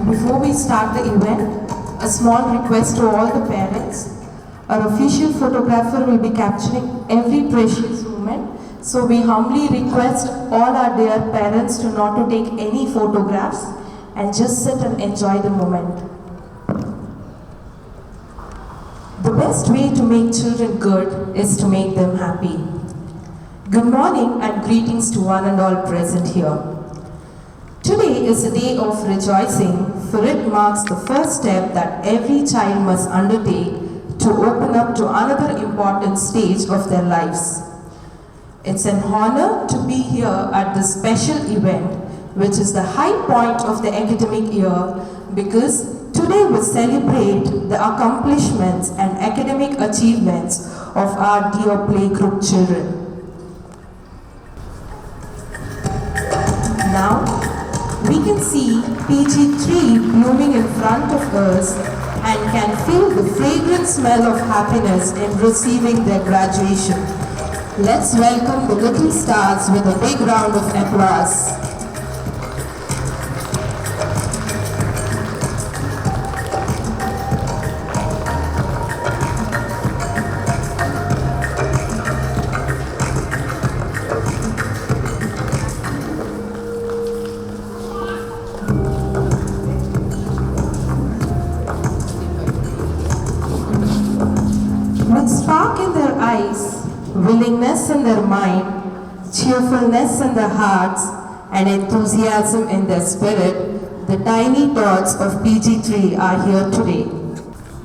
Before we start the event, a small request to all the parents. Our official photographer will be capturing every precious moment, so we humbly request all our dear parents to not to take any photographs and just sit and enjoy the moment. The best way to make children good is to make them happy. Good morning and greetings to one and all present here. Today is a day of rejoicing, for it marks the first step that every child must undertake to open up to another important stage of their lives. It's an honor to be here at this special event, which is the high point of the academic year, because today we celebrate the accomplishments and academic achievements of our dear Playgroup children. Now, we can see PG3 blooming in front of us and can feel the fragrant smell of happiness in receiving their graduation. Let's welcome the little stars with a big round of applause. With spark in their eyes, willingness in their mind, cheerfulness in their hearts, and enthusiasm in their spirit, the tiny tots of PG3 are here today.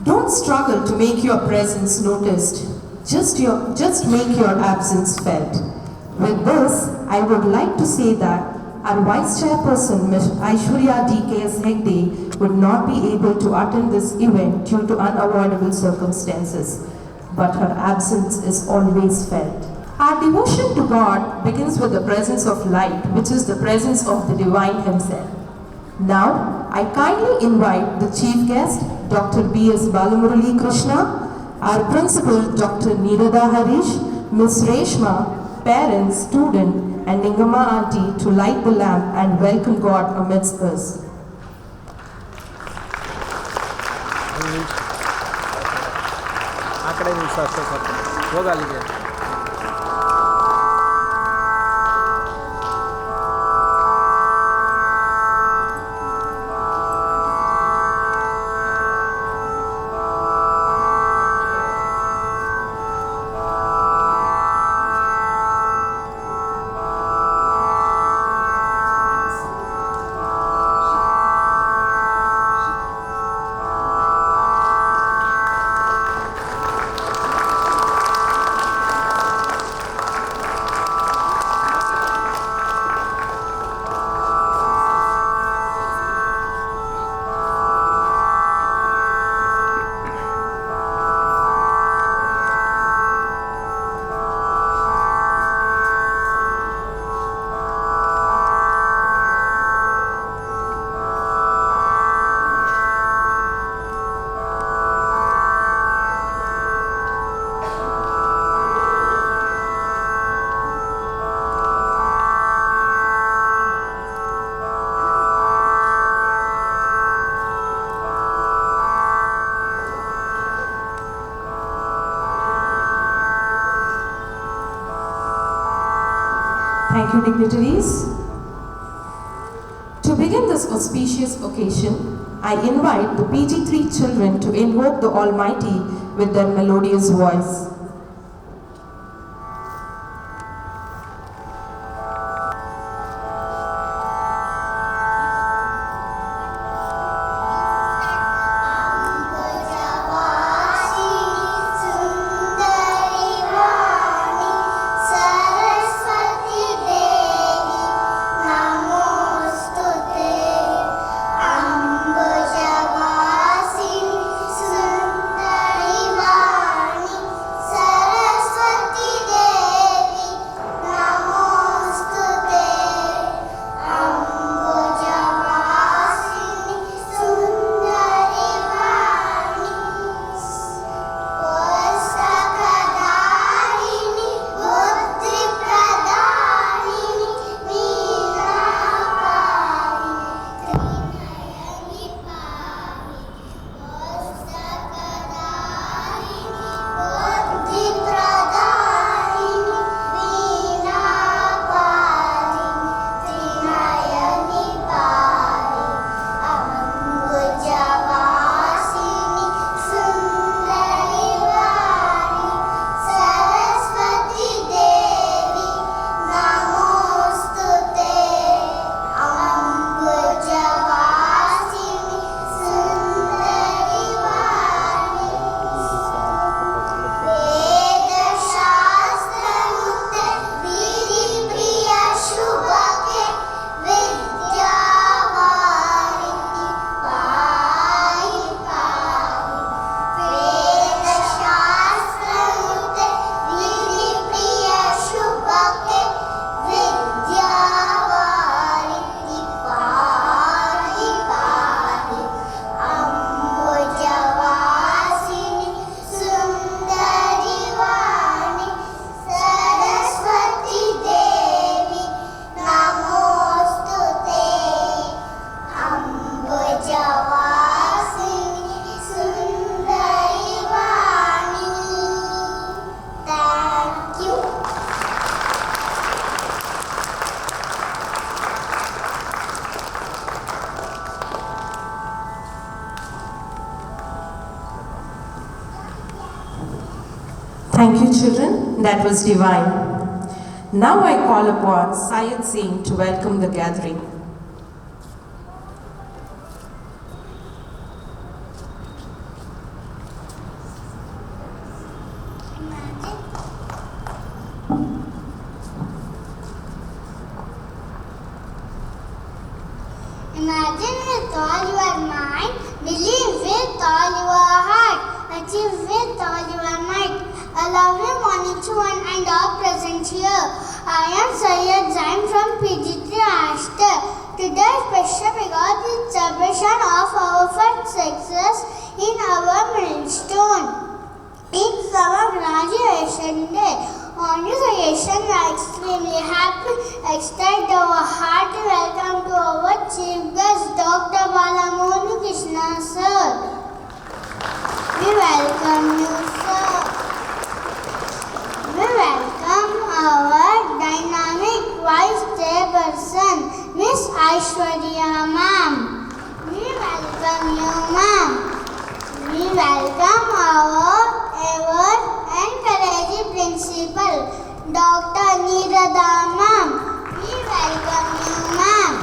Don't struggle to make your presence noticed, just make your absence felt. With this, I would like to say that our Vice Chairperson, Ms. Aishwarya D.K.S. Hegde, would not be able to attend this event due to unavoidable circumstances, but her absence is always felt. Our devotion to God begins with the presence of light, which is the presence of the Divine Himself. Now, I kindly invite the Chief Guest, Dr. B.S. Balamurali Krishna, our Principal, Dr. Nirada Harish, Ms. Reshma, parents, student, and Ningama Auntie to light the lamp and welcome God amidst us. Thank you, dignitaries. To begin this auspicious occasion, I invite the PG3 children to invoke the Almighty with their melodious voice. Thank you, children. That was divine. Now I call upon Syed Singh to welcome the gathering. Imagine with all your mind, believe with all your heart, achieve with all your might. A lovely morning to one and all present here. I am Syed Zain from PG3 Ashtar. Today is special because it's celebration of our first success in our milestone. It's our graduation day. On this occasion, we are extremely happy to extend our hearty welcome to our chief guest, Dr. Balamurali Krishna sir. We welcome you, sir. We welcome our dynamic vice chairperson, Miss Aishwarya ma'am. We welcome you, ma'am. We welcome our ever encouraging principal, Dr. Nirada ma'am. We welcome you, ma'am.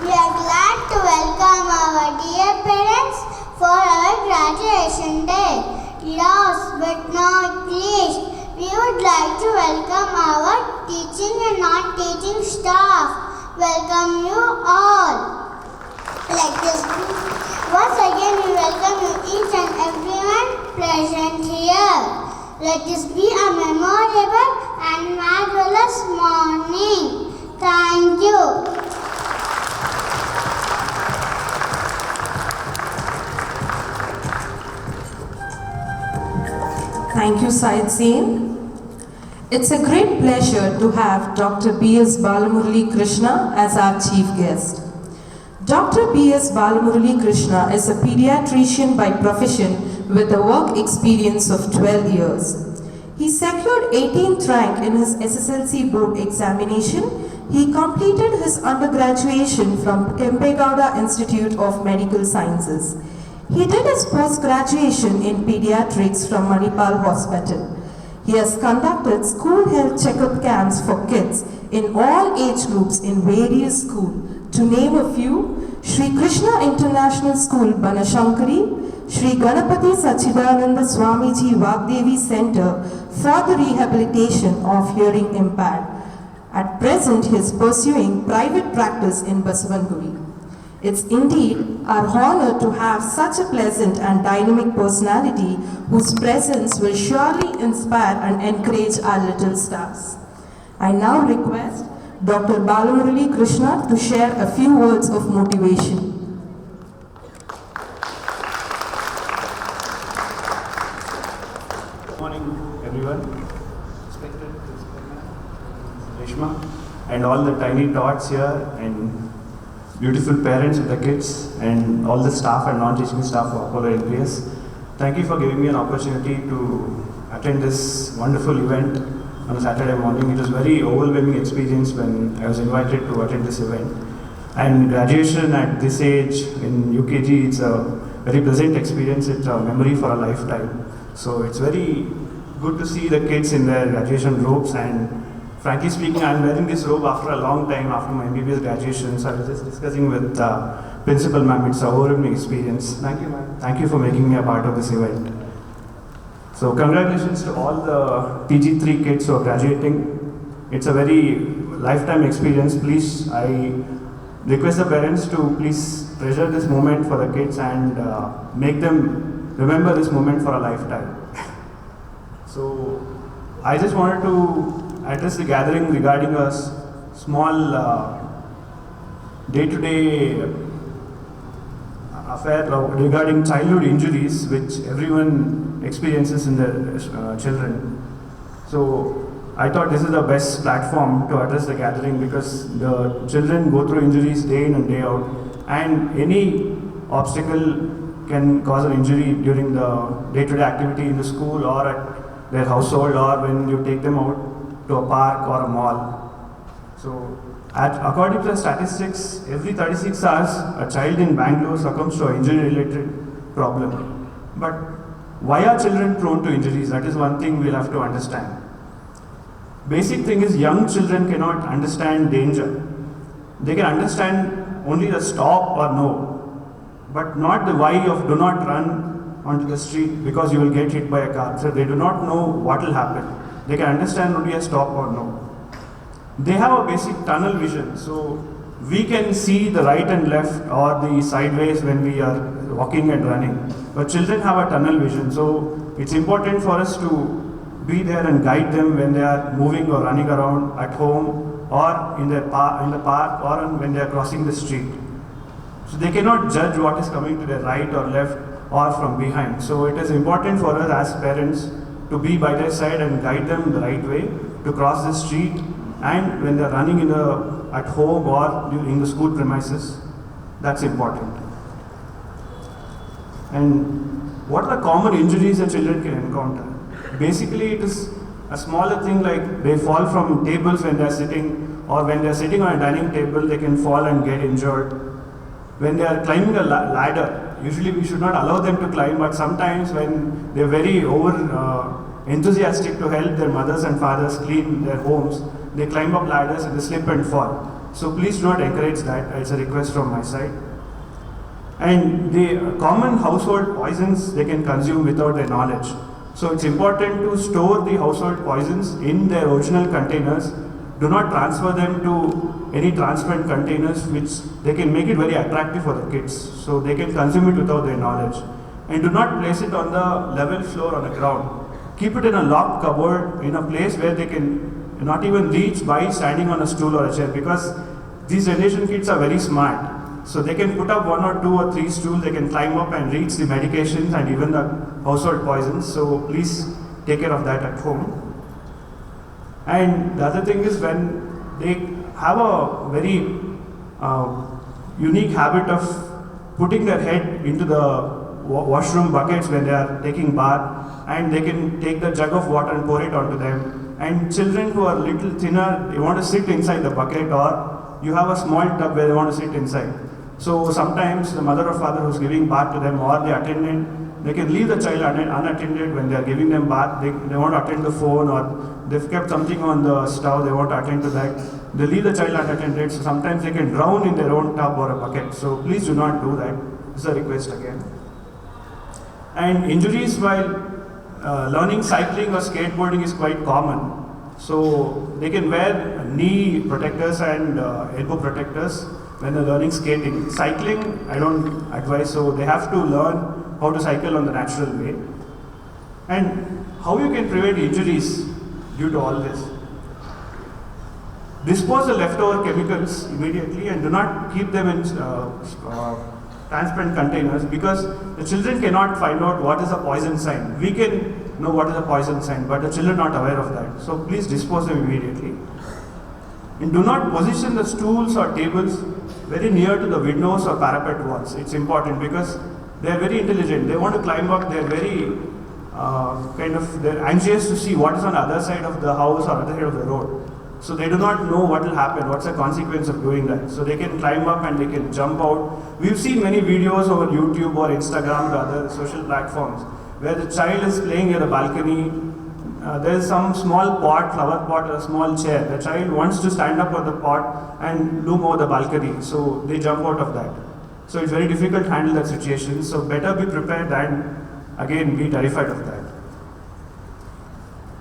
We are glad to welcome our dear parents for our graduation day. Last but not least, we would like to welcome our teaching and non-teaching staff. Welcome you all. Let us be. Once again, we welcome you each and everyone present here. Let this be a memorable and marvelous morning. Thank you. Thank you, Syed Singh. It's a great pleasure to have Dr. B.S. Balamurali Krishna as our chief guest. Dr. B.S. Balamurali Krishna is a pediatrician by profession with a work experience of 12 years. He secured 18th rank in his SSLC board examination. He completed his undergraduation from Kempegowda Institute of Medical Sciences. He did his post-graduation in pediatrics from Manipal Hospital. He has conducted school health checkup camps for kids in all age groups in various schools. To name a few, Sri Krishna International School, Banashankari, Sri Ganapati Sachidananda Swamiji Vagdevi Center for the Rehabilitation of Hearing Impaired. At present, he is pursuing private practice in Basavanguri. It's indeed our honor to have such a pleasant and dynamic personality whose presence will surely inspire and encourage our little stars. I now request Dr. Balamurali Krishna to share a few words of motivation. Good morning, everyone. Respected Reshma and all the tiny tots here and beautiful parents of the kids and all the staff and non-teaching staff of Apollo Anps. Thank you for giving me an opportunity to attend this wonderful event on a Saturday morning. It was a very overwhelming experience when I was invited to attend this event. And graduation at this age in UKG, it's a very pleasant experience. It's a memory for a lifetime. So it's very good to see the kids in their graduation robes, and frankly speaking, I'm wearing this robe after a long time after my MBBS graduation. So I was just discussing with Principal Ma'am, it's an overwhelming experience. Thank you, ma'am. Thank you for making me a part of this event. So congratulations to all the PG3 kids who are graduating. It's a very lifetime experience. Please, I request the parents to please treasure this moment for the kids and make them remember this moment for a lifetime. So I just wanted to address the gathering regarding a small day-to-day affair regarding childhood injuries which everyone experiences in their children. So I thought this is the best platform to address the gathering because the children go through injuries day in and day out, and any obstacle can cause an injury during the day-to-day activity in the school or at their household or when you take them out to a park or a mall. So according to the statistics, every 36 hours a child in Bangalore succumbs to an injury-related problem. But why are children prone to injuries? That is one thing we'll have to understand. Basic thing is young children cannot understand danger. They can understand only the stop or no, but not the why of do not run onto the street because you will get hit by a car. So they do not know what will happen. They can understand only a stop or no. They have a basic tunnel vision, so we can see the right and left or the sideways when we are walking and running. But children have a tunnel vision, so it's important for us to be there and guide them when they are moving or running around at home or in the park or when they are crossing the street. So they cannot judge what is coming to their right or left or from behind. So it is important for us as parents to be by their side and guide them the right way to cross the street, and when they are running at home or in the school premises. That's important. And what are the common injuries that children can encounter? Basically, it is a smaller thing like they fall from tables when they are sitting, or when they are sitting on a dining table, they can fall and get injured. When they are climbing a ladder, usually we should not allow them to climb, but sometimes when they are very enthusiastic to help their mothers and fathers clean their homes, they climb up ladders and they slip and fall. So please do not encourage that. It's a request from my side. And the common household poisons they can consume without their knowledge. So it's important to store the household poisons in their original containers. Do not transfer them to any transparent containers which they can make it very attractive for the kids. So they can consume it without their knowledge. And do not place it on the level floor on the ground. Keep it in a locked cupboard in a place where they can not even reach by standing on a stool or a chair, because these generation kids are very smart. So they can put up 1 or 2 or 3 stools, they can climb up and reach the medications and even the household poisons. So please take care of that at home. And the other thing is, when they have a very unique habit of putting their head into the washroom buckets when they are taking bath, and they can take the jug of water and pour it onto them. And children who are little thinner, they want to sit inside the bucket, or you have a small tub where they want to sit inside. So sometimes the mother or father who's giving bath to them, or the attendant, they can leave the child unattended when they are giving them bath. They want to attend the phone, or they've kept something on the stove, they want to attend to that. They leave the child unattended, so sometimes they can drown in their own tub or a bucket. So please do not do that. This is a request again. And injuries while learning cycling or skateboarding is quite common. So they can wear knee protectors and elbow protectors when they're learning skating. Cycling, I don't advise, so they have to learn how to cycle on the natural way. And how you can prevent injuries due to all this. Dispose the leftover chemicals immediately and do not keep them in transparent containers, because the children cannot find out what is a poison sign. We can know what is a poison sign, but the children are not aware of that. So please dispose them immediately. And do not position the stools or tables very near to the windows or parapet walls. It's important because they are very intelligent. They want to climb up. They are very they're anxious to see what is on the other side of the house or other side of the road. So they do not know what will happen, what's the consequence of doing that. So they can climb up and they can jump out. We've seen many videos over YouTube or Instagram or other social platforms where the child is playing near the balcony. There is some small pot, flower pot, or a small chair. The child wants to stand up on the pot and loom over the balcony. So they jump out of that. So it's very difficult to handle that situation. So better be prepared than again be terrified of that.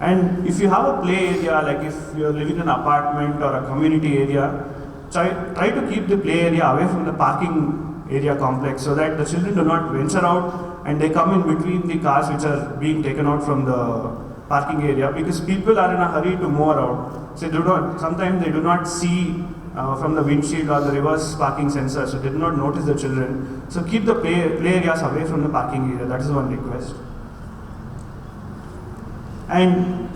And if you have a play area, like if you're living in an apartment or a community area, try to keep the play area away from the parking area complex so that the children do not venture out and they come in between the cars which are being taken out from the parking area, because people are in a hurry to move around. So sometimes they do not see from the windshield or the reverse parking sensor, so they do not notice the children. So keep the play areas away from the parking area. That is one request. And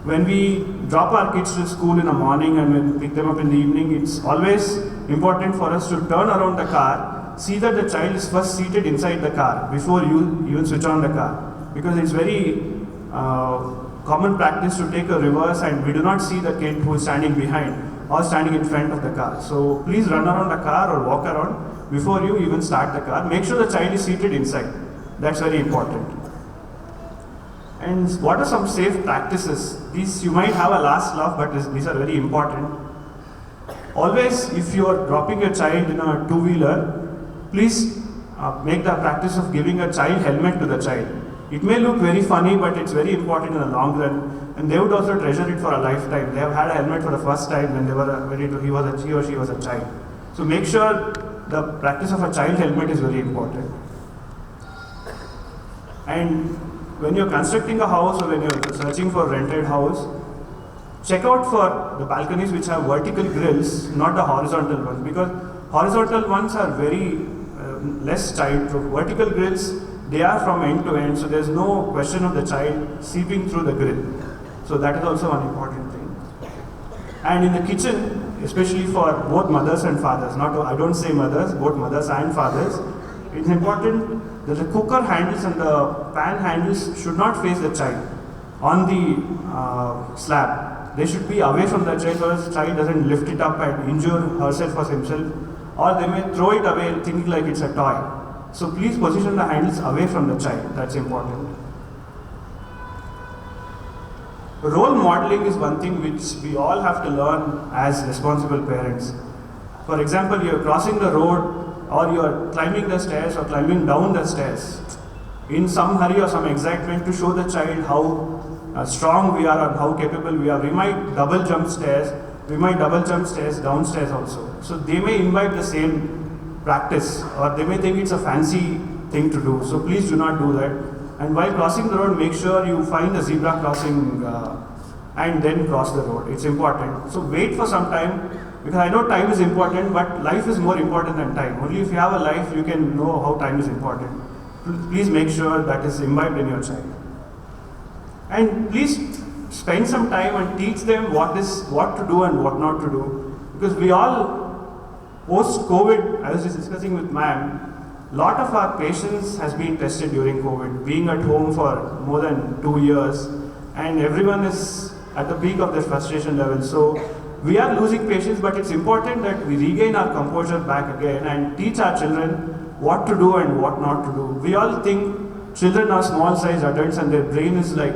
when we drop our kids to school in the morning and when we pick them up in the evening, it's always important for us to turn around the car, see that the child is first seated inside the car before you even switch on the car. Because it's very common practice to take a reverse and we do not see the kid who is standing behind or standing in front of the car. So please run around the car or walk around before you even start the car. Make sure the child is seated inside. That's very important. And what are some safe practices? These you might have a last laugh, but these are very important. Always, if you are dropping a child in a two-wheeler, please make the practice of giving a child helmet to the child. It may look very funny, but it's very important in the long run, and they would also treasure it for a lifetime. They have had a helmet for the first time when they were he or she was a child. So make sure the practice of a child helmet is very important. And when you're constructing a house or when you're searching for a rented house, check out for the balconies which have vertical grills, not the horizontal ones, because horizontal ones are very less child-proof. Vertical grills, they are from end to end, so there's no question of the child seeping through the grill. So that is also one important thing. And in the kitchen, especially for both mothers and fathers, I don't say mothers, both mothers and fathers, it's important that the cooker handles and the pan handles should not face the child on the slab. They should be away from the child so the child doesn't lift it up and injure herself or himself, or they may throw it away thinking like it's a toy. So please position the handles away from the child. That's important. Role modeling is one thing which we all have to learn as responsible parents. For example, you're crossing the road or you're climbing the stairs or climbing down the stairs in some hurry or some excitement to show the child how strong we are and how capable we are. We might double jump stairs, downstairs also. So they may imbibe the same practice or they may think it's a fancy thing to do. So please do not do that. And while crossing the road, make sure you find the zebra crossing and then cross the road. It's important. So wait for some time, because I know time is important, but life is more important than time. Only if you have a life, you can know how time is important. Please make sure that is imbibed in your child. And please spend some time and teach them what to do and what not to do. Because we all, post-COVID, I was just discussing with ma'am, lot of our patience has been tested during COVID, being at home for more than 2 years, and everyone is at the peak of their frustration level. So we are losing patience, but it's important that we regain our composure back again and teach our children what to do and what not to do. We all think children are small sized adults and their brain is like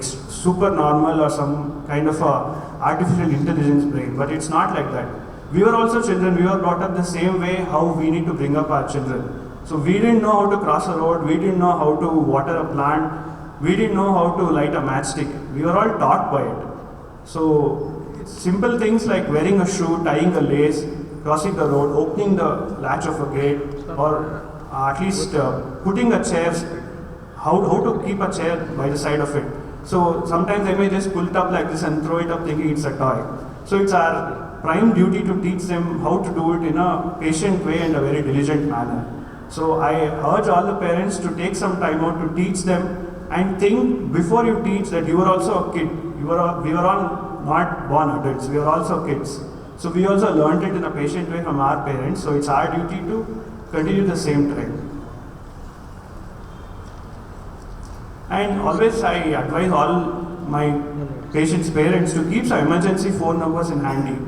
super normal or some kind of a artificial intelligence brain, but it's not like that. We were also children, we were brought up the same way how we need to bring up our children. So we didn't know how to cross a road, we didn't know how to water a plant, we didn't know how to light a matchstick. We were all taught by it. So it's simple things like wearing a shoe, tying a lace, crossing the road, opening the latch of a gate, or at least putting a chair, how to keep a chair by the side of it. So sometimes they may just pull it up like this and throw it up thinking it's a toy. So it's our prime duty to teach them how to do it in a patient way and a very diligent manner. So I urge all the parents to take some time out to teach them and think before you teach that you were also a kid. We were all not born adults, we were also kids. So we also learned it in a patient way from our parents. So it's our duty to continue the same trend. And always I advise all my patients' parents to keep some emergency phone numbers in handy,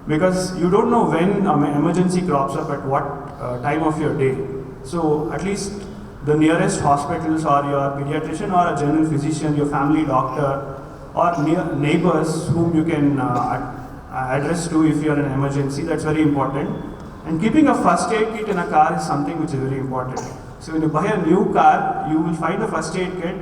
because you don't know when an emergency crops up at what time of your day. So at least the nearest hospitals or your pediatrician or a general physician, your family doctor or neighbors whom you can address to if you are in an emergency, that's very important. And keeping a first aid kit in a car is something which is very important. So when you buy a new car, you will find a first aid kit.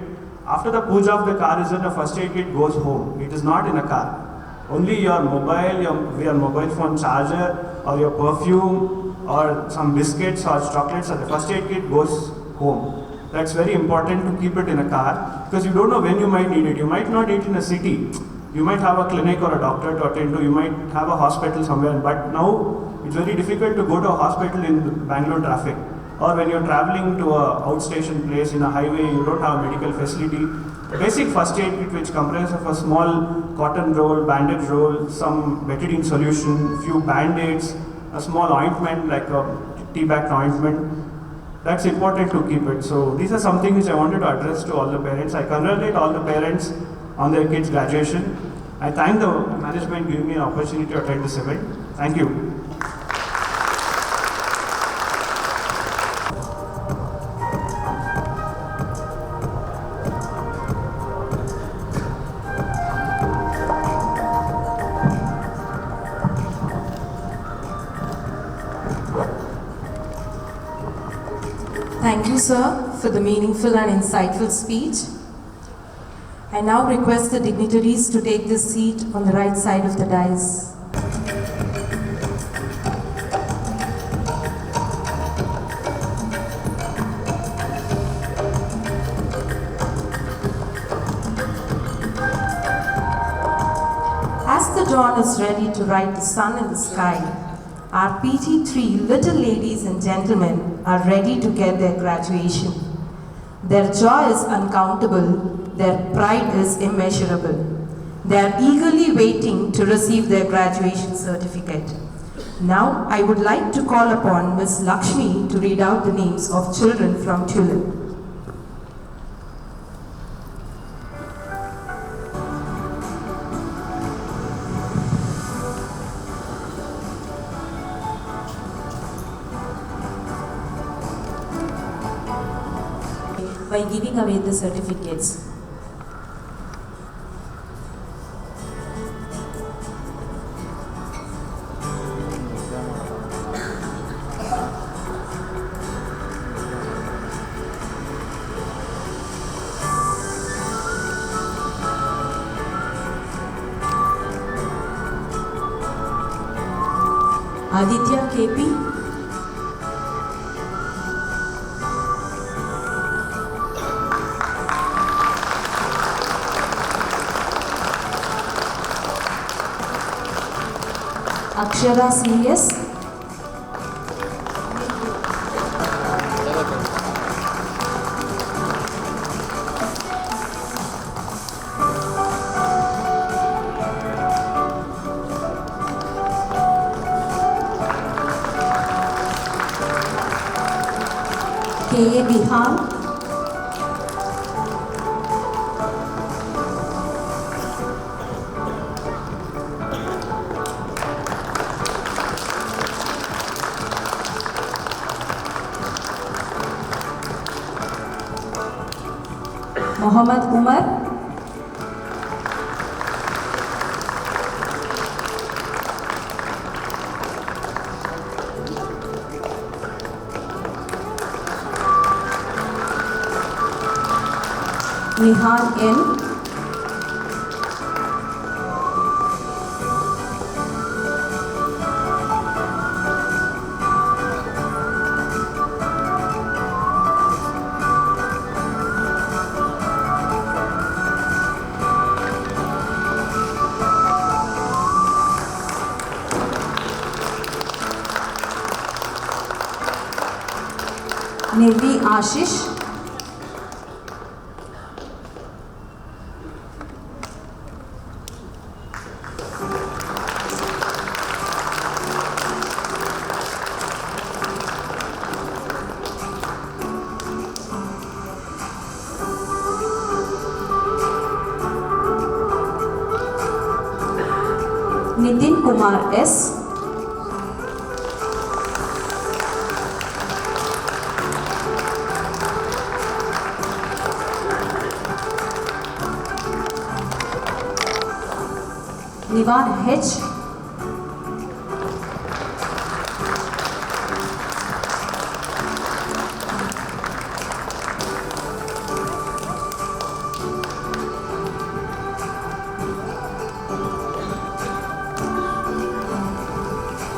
After the puja of the car is done, the first aid kit goes home. It is not in a car. Only your mobile, your mobile phone charger or your perfume or some biscuits or chocolates or the first aid kit goes home. That's very important to keep it in a car, because you don't know when you might need it. You might not need it in a city. You might have a clinic or a doctor to attend to. You might have a hospital somewhere. But now it's very difficult to go to a hospital in Bangalore traffic. Or when you're traveling to a outstation place in a highway, you don't have a medical facility. Basic first aid kit, which comprises of a small cotton roll, bandage roll, some betadine solution, few band-aids, a small ointment like a tea-bagged ointment. That's important to keep it. So these are something which I wanted to address to all the parents. I congratulate all the parents on their kids' graduation. I thank the management giving me an opportunity to attend this event. Thank you. Thank you, sir, for the meaningful and insightful speech. I now request the dignitaries to take this seat on the right side of the dais. As the dawn is ready to write the sun in the sky, our PT3 little ladies and gentlemen are ready to get their graduation. Their joy is uncountable, their pride is immeasurable. They are eagerly waiting to receive their graduation certificate. Now, I would like to call upon Ms. Lakshmi to read out the names of children from Tulip. By giving away the certificates. Aditya KP. Akshara CS. K.A. Vihan, Muhammad Umar, Nihan N, Nirvi Ashish, Nitin Kumar S, Nivan H,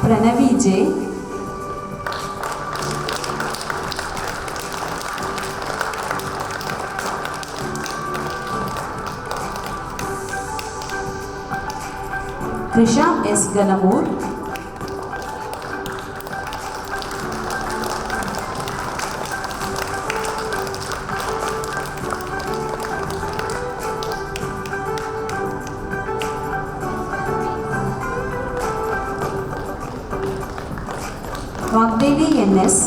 Pranavi J, Krisha S. Ganamur, Vagdevi N.S.,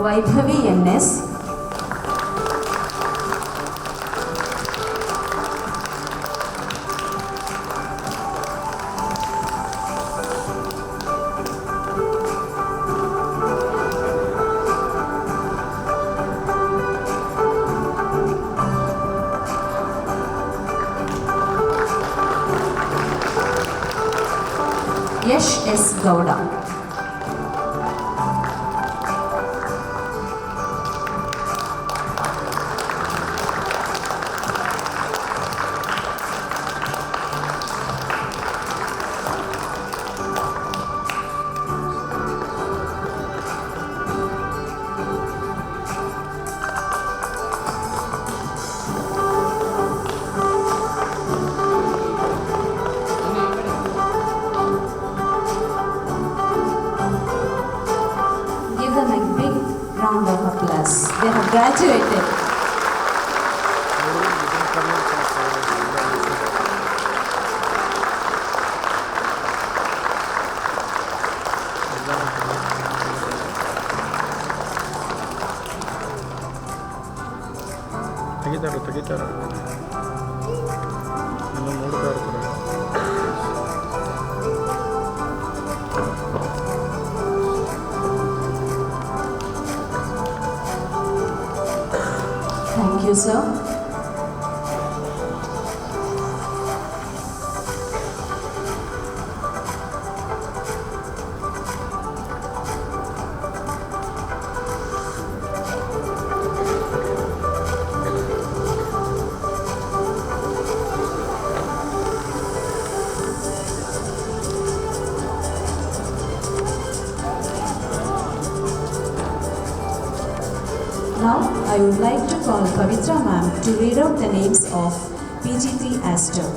Vaibhavi N.S., Yash S. Gowda. Give them a big round of applause. They have graduated. ತೆಗಿತಾರ ಇನ್ನು ನೋಡ್ತಾ ಇರ್ತಾರೆ. Thank you, sir. Now, I would like to call Pavitra ma'am to read out the names of PG3 Astor.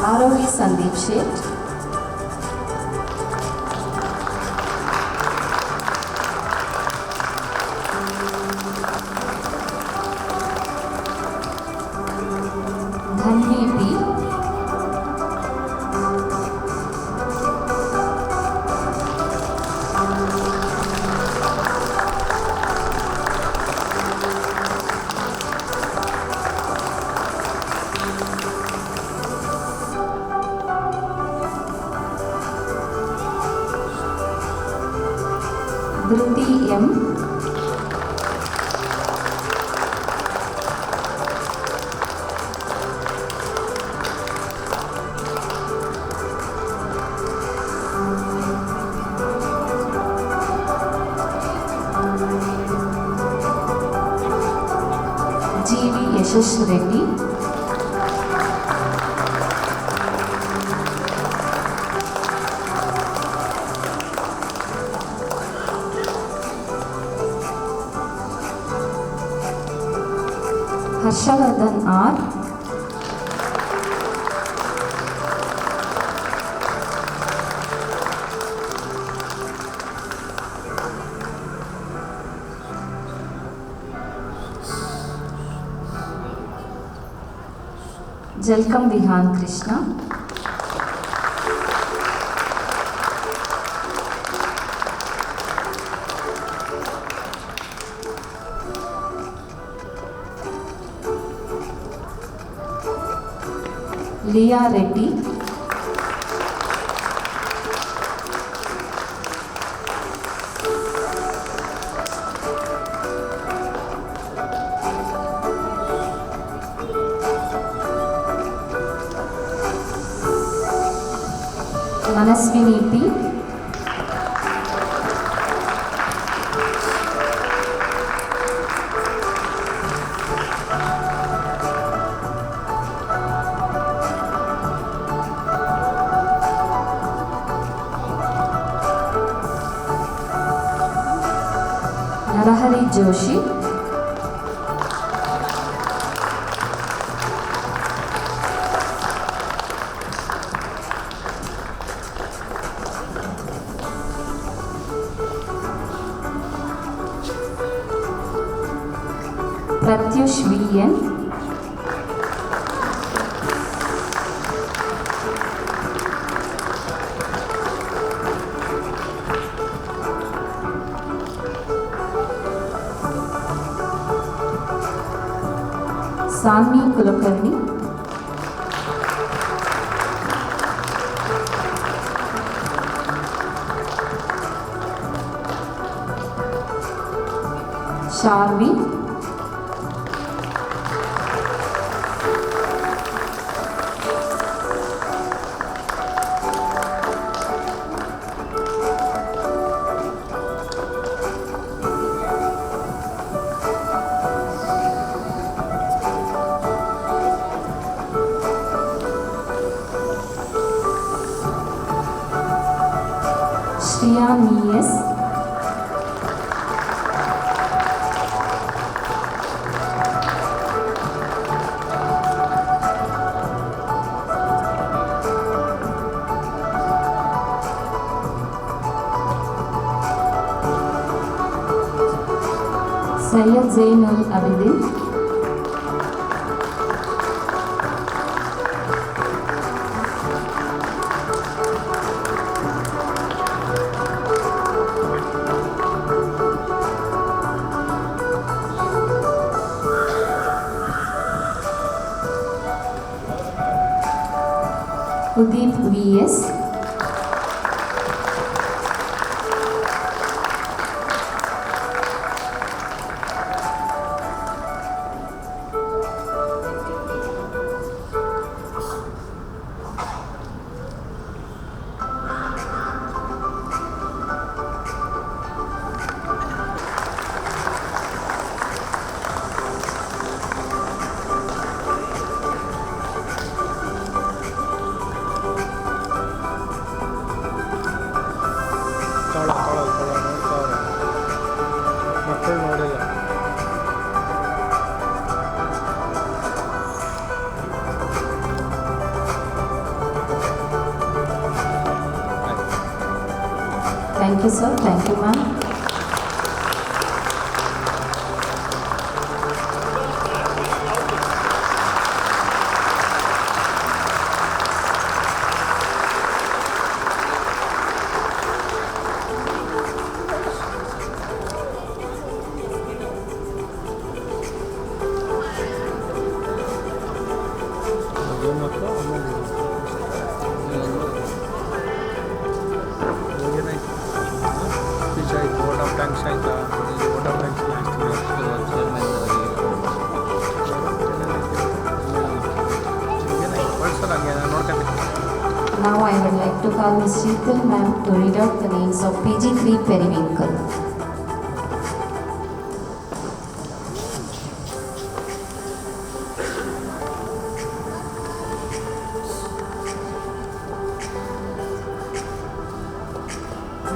Arohi Sandeep Sheth, Dhanvi P, Dhruti M, GV Yashash Reddy, Harshavardhan R, Jalkam Vihan Krishna, Leah Reddy, Manaswini P, Narahari Joshi, Pratyush VN, Sanmi Kulkarni, Sharvi, Shriya Mies, Syed Zainul Abidin, Udeep VS, Thank you, sir. Thank you, ma'am. Speech ಆಯಿತು, vote of thanks ಆಯಿತಾ? Vote of thanks ಏನಾಯ್ತು ವರ್ಡ್ಸಲ್ಲ ಹಂಗೆ ನಾನು ನೋಡ್ಕೊಂತೀನಿ. Now I would like to call Ms. Sheetal ma'am to read out the names of PG3 Periwinkle.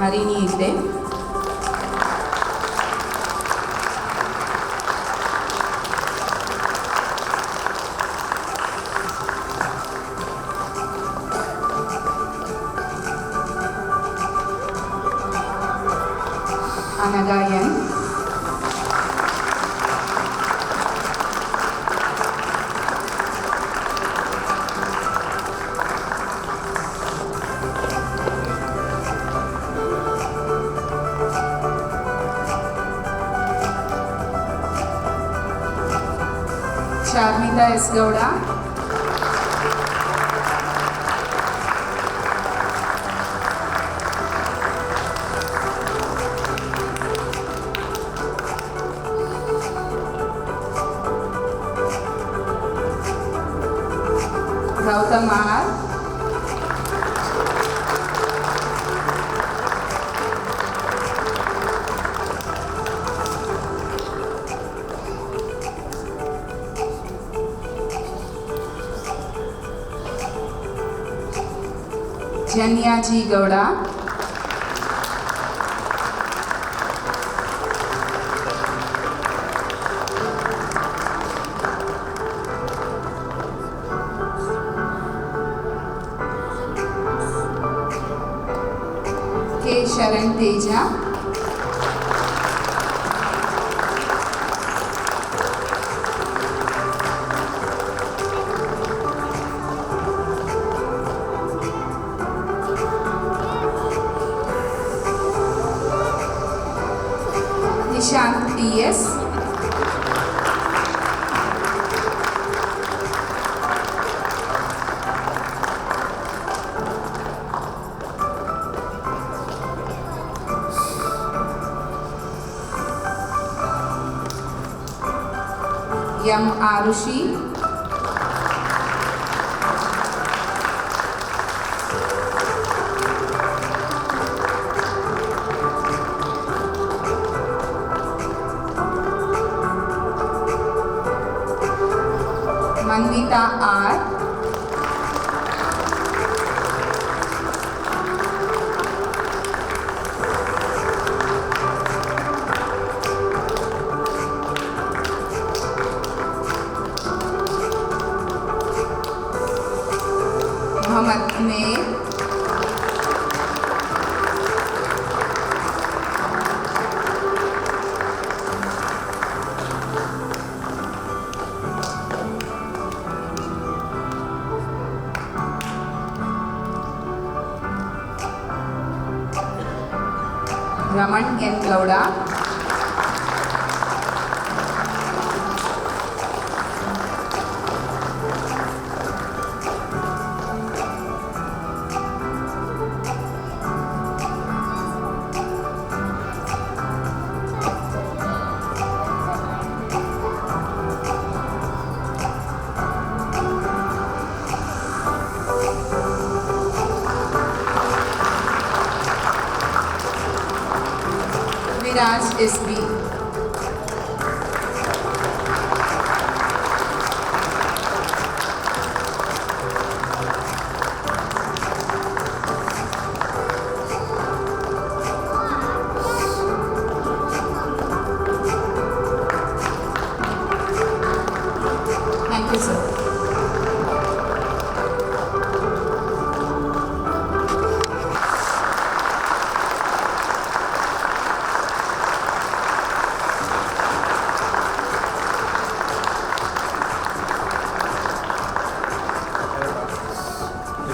Harini Igde, Anagayan, Sharmita S. Gowda, Gautam R. Janya G. Gowda, K. Sharan Teja, Nishant T.S., M. Arushi, Manvita R. Mohammed May, Raman N. Gowda, Viraj S.B. Thank you, sir.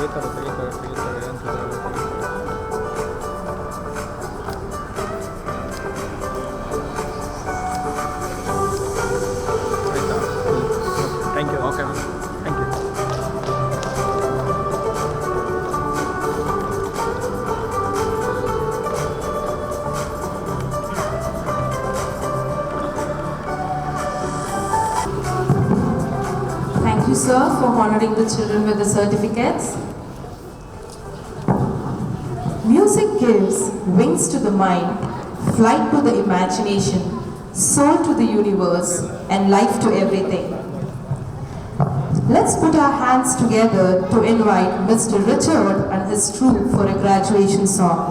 ತೆಗಿತಾರೆ ಅಂತಿದ್ದಾರೆ. ಆಯ್ತಾ? Thank you. Okay ma'am, thank you. Thank you, sir, for honoring the children with the certificates. Music gives wings to the mind, flight to the imagination, soul to the universe, and life to everything. Let's put our hands together to invite Mr. Richard and his troupe for a graduation song.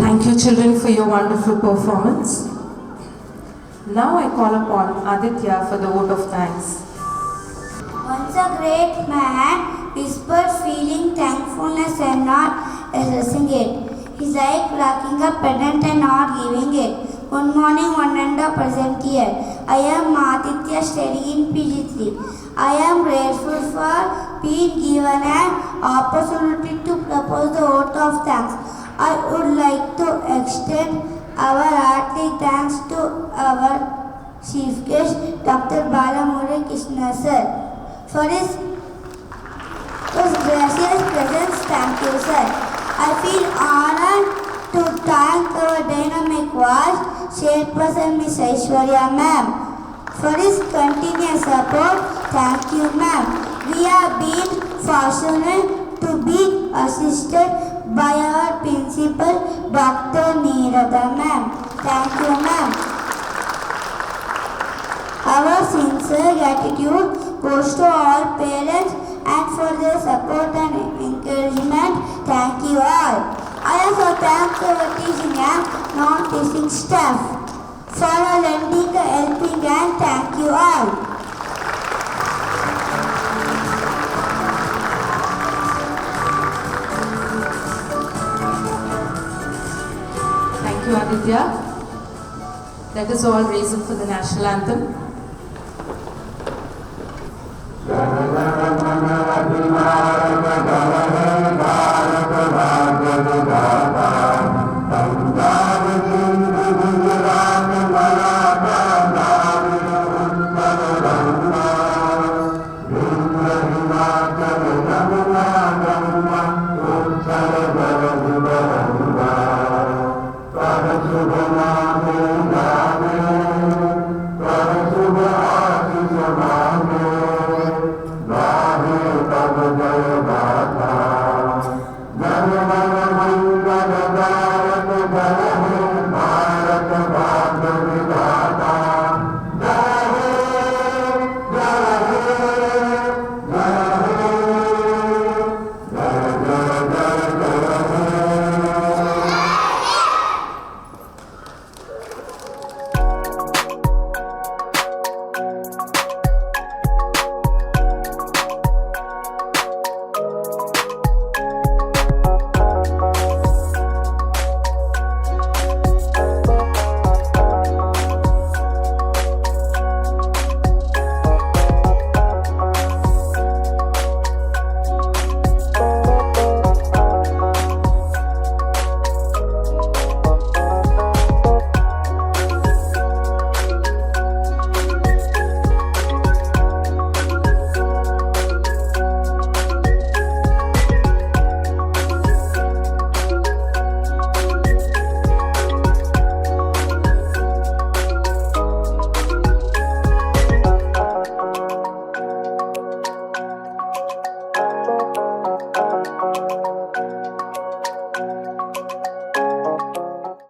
Thank you, children, for your wonderful performance. Now I call upon Aditya for the vote of thanks. Once a great man whispered, feeling thankfulness and not addressing it. His eye cracking a pendant and not giving it. One morning, one and a present year. I am Aditya, studying in PG3. I am grateful for being given an opportunity to propose the vote of thanks. I would like to extend our hearty thanks to our chief guest, Dr. Balamuri Krishna sir, for his gracious presence. Thank you, sir. I feel honored to thank our dynamic voice, chairperson Miss Aishwarya ma'am, for his continuous support. Thank you, ma'am. We have been fortunate to be assisted by our principal, Dr. Neerada ma'am. Thank you, ma'am. Our sincere gratitude goes to all parents and for their support and encouragement. Thank you all. I also thank our teaching and non-teaching staff for lending a helping hand. Thank you all. Thank you, Aditya. Let us all raise up for the national anthem.